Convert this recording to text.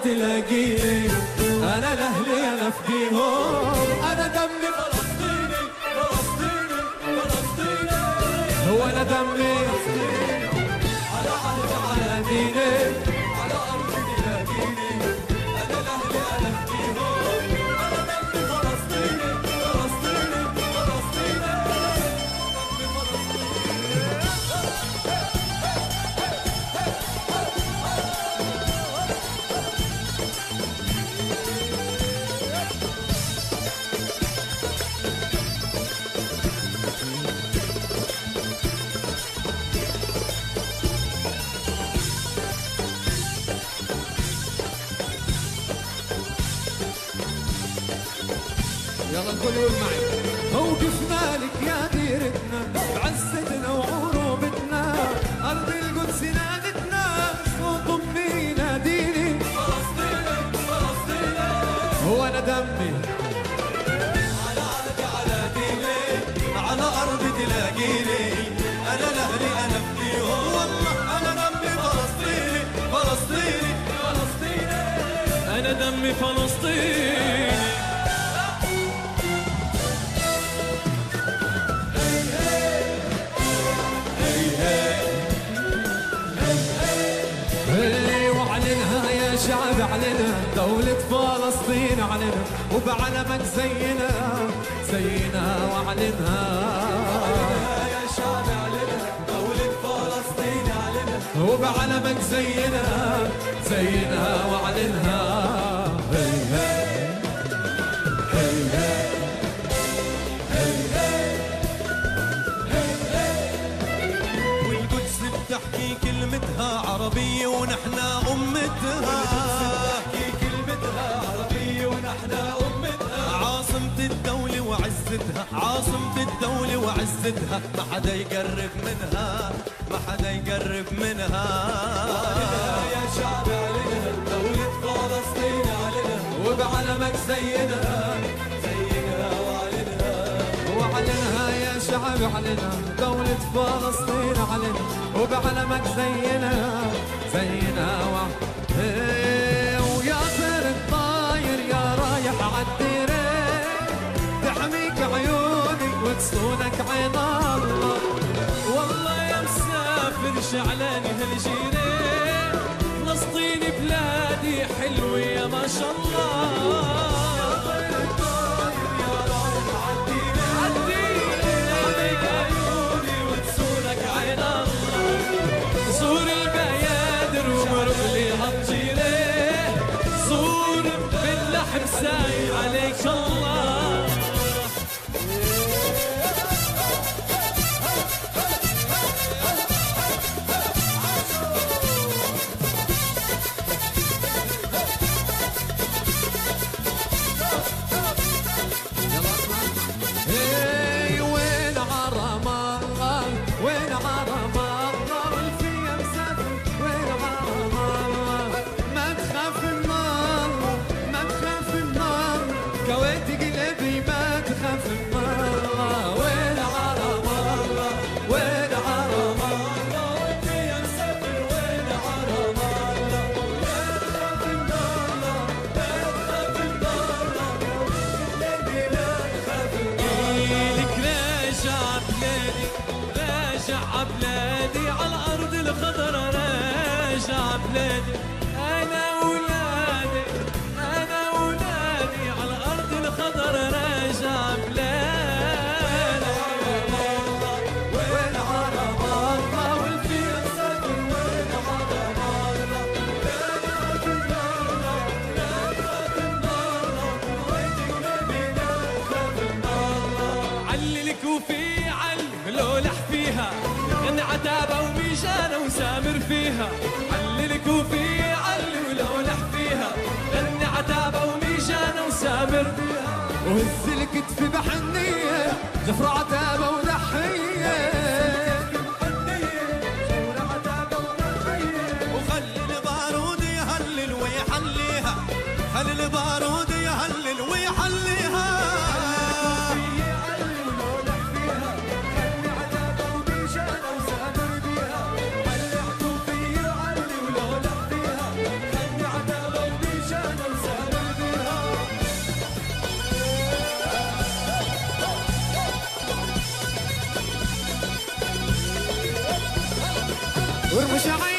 تلاقيني، أنا لأهلي أنا أفديهم، أنا دمي فلسطيني فلسطيني فلسطيني، هو أنا دمي على عهدي على ديني، على أرضي تلاقيني، أنا لأهلي أنا أفديهم، أنا دمي فلسطيني فلسطيني فلسطيني، دمي فلسطيني. يلا الكل يقول معي. موقفنا لك يا ديرتنا بعزتنا وعروبتنا، أرض القدس نادتنا صوت أمي ناديني، فلسطيني فلسطيني، هو أنا دمي على عهدي على ديني، على أرضي تلاقيني، أنا لأهلي أنا أفديهم، والله أنا دمي فلسطيني فلسطيني فلسطيني، أنا دمي فلسطيني. واعلنها يا شعب اعلنها، دولة فلسطين اعلنها، وبعلمك زينا زينا واعلنها، يا شعب اعلنها، دولة فلسطين اعلنها، وبعلمك زينا زينا واعلنها. هي هي هي هي، والقدس بتحكي كلمتها عربية ونحن أمتها، بتحكي كلمتها عربية ونحن أمتها، عاصمة الدولة وعزتها، عاصمة الدولة وعزتها، ما حدا يقرب منها، ما حدا يقرب منها. يا شعب اعلنها، دولة فلسطين اعلنها، وبعلمك زينا زينا واعلنها، واعلنها يا شعب اعلنها، دولة فلسطين اعلنها، وبعلمك زينا زينا ويا طير الطاير يا رايح عالديرين، تحميك عيوني وتصونك عين الله، والله يا مسافر شعلاني هالجيرين، فلسطين بلادي حلوة يا ما شاء الله. يا طير الطاير يا رايح عالديرين، تحميك عيوني وتصونك عين الله، زور البيادر ومرق لي هالجيرين، زور باللحم ساير عليك الله. وين عرم الله وين عرم الله، والفيا مسافر وين عرم الله، ما تخاف من الله ما تخاف من الله، كويت قلبي ما تخاف من الله، وين عرم الله وين عرم الله، والفيا مسافر وين عرم الله، ما تخاف من الله ما تخاف من الله، قلبي ما تخاف من الله. لك راجع بلادي راجع بلادي على الأرض الخضرا، راجع بلادي أنا أولادي أنا أولادي على الأرض الخضرا، راجع بلادي. وين عرب الله والفيل مسافر، وين عرب الله لا تخاف من الله لا تخاف من الله، وين قلبي لا تخاف من الله. عللك وفي علم لولح فيها، غني عتابة وميجانة وسامر فيها، عللك وفي علم لولح فيها، غني عتابة وميجانة وسامر فيها، وهز الكتف بحنية جفر عتابة وضحية، وخلي البارود يهلل ويحليها، خلي البارود يهلل ويحليها. ورمش عين